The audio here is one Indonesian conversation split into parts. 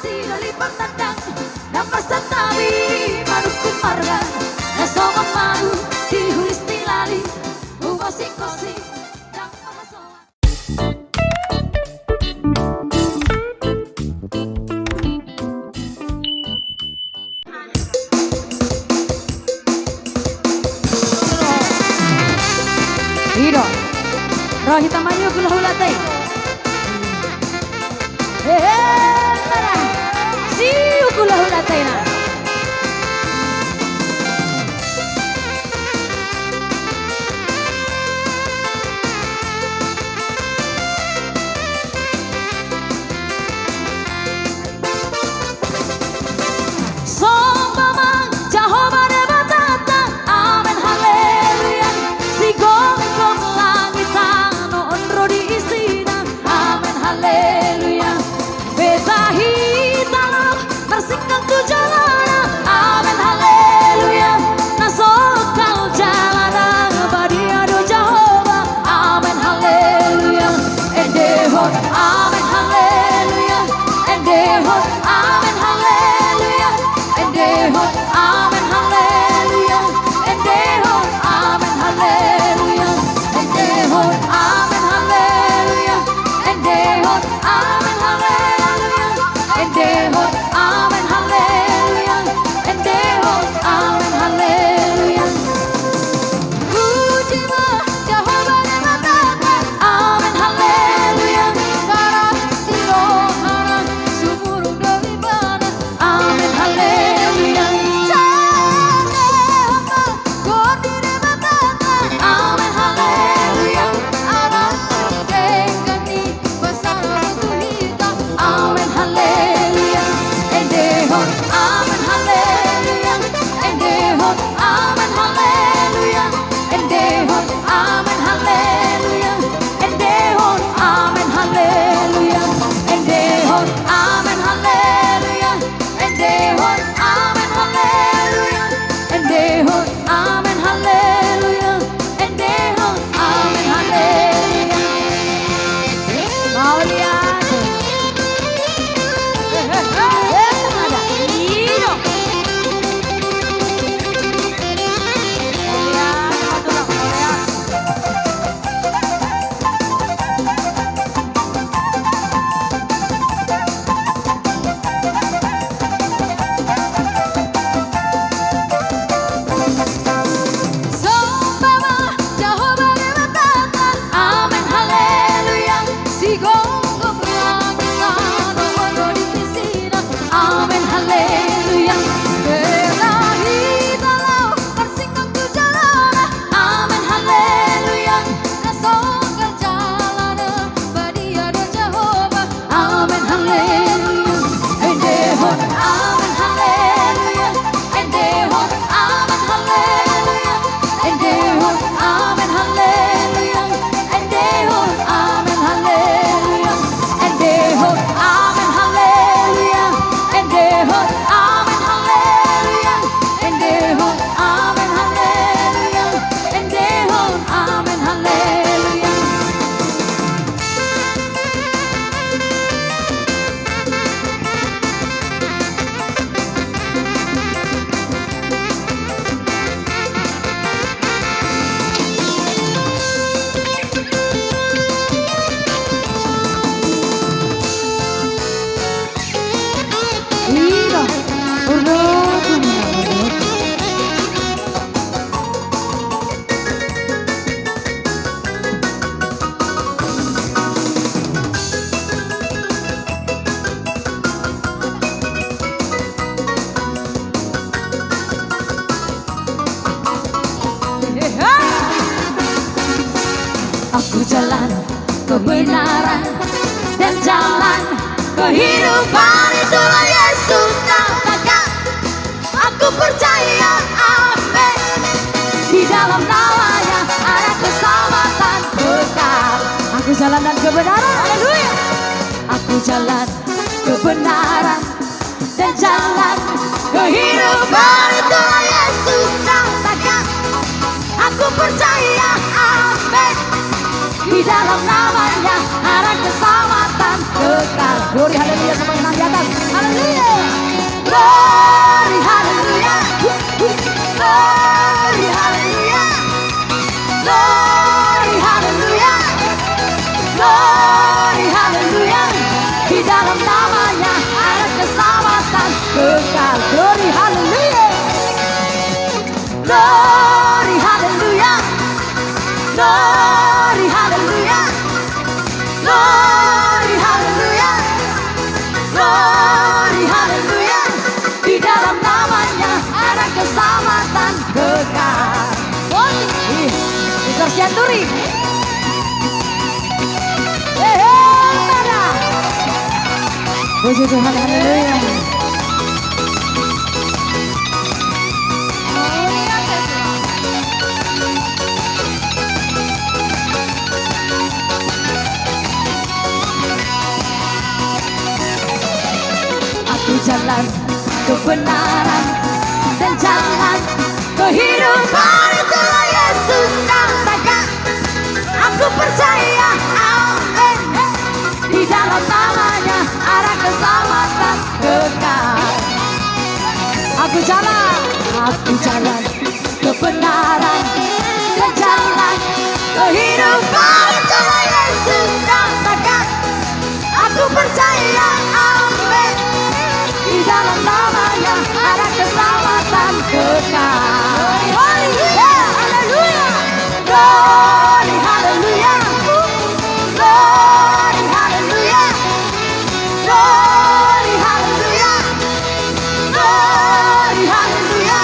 kasih lipat tandang Namasa tabi manuku marga Nasoma manu dihulis tilali Ugosi-gosi dan pamasoan. Hiro Rohita Manyu Kulahulatai Nara Siu Kulahulatai na jalan kebenaran dan jalan kehidupan, itulah Yesus katakan. Aku percaya, amin. Di dalam namanya ada keselamatan kekal. Aku jalan dan kebenaran, haleluya. Aku jalan kebenaran dan jalan kehidupan, itulah Yesus katakan. Aku percaya, amin. Di dalam namanya ada keselamatan kekal. Glory, haleluya, sama menang di atas. Haleluya. Glory hallelujah. Glory hallelujah. Glory hallelujah. Glory hallelujah. Di dalam namanya ada keselamatan kekal. Glory hallelujah. Glory hallelujah. Glory hallelujah. Glory hallelujah. Glory hallelujah. Di dalam namanya ada keselamatan kekal. Victor Sianturi. Mana? Puji Tuhan, haleluya. Aku jalan kebenaran dan jalan kehidupan, itulah Yesus katakan. Aku percaya, amin. Di dalam namanya ada keselamatan kekal. Aku jalan Kebenaran dan jalan kehidupan, itulah Yesus katakan. Aku percaya, amin. Di dalam namanya ada keselamatan kekal. Haleluya, haleluya. Glory, haleluya. Glory, haleluya. Glory, haleluya. Glory, haleluya.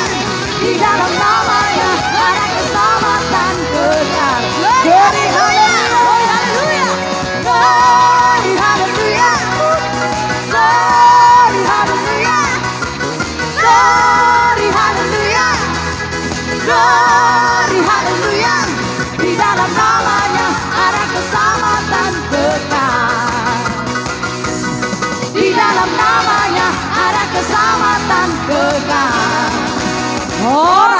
Di dalam namanya ada keselamatan kekal. Glory, haleluya. Glory, haleluya. Glory, haleluya. Glory, haleluya. Glory, haleluya. Di dalam namanya ada keselamatan kekal. Di dalam namanya ada keselamatan kekal. Ora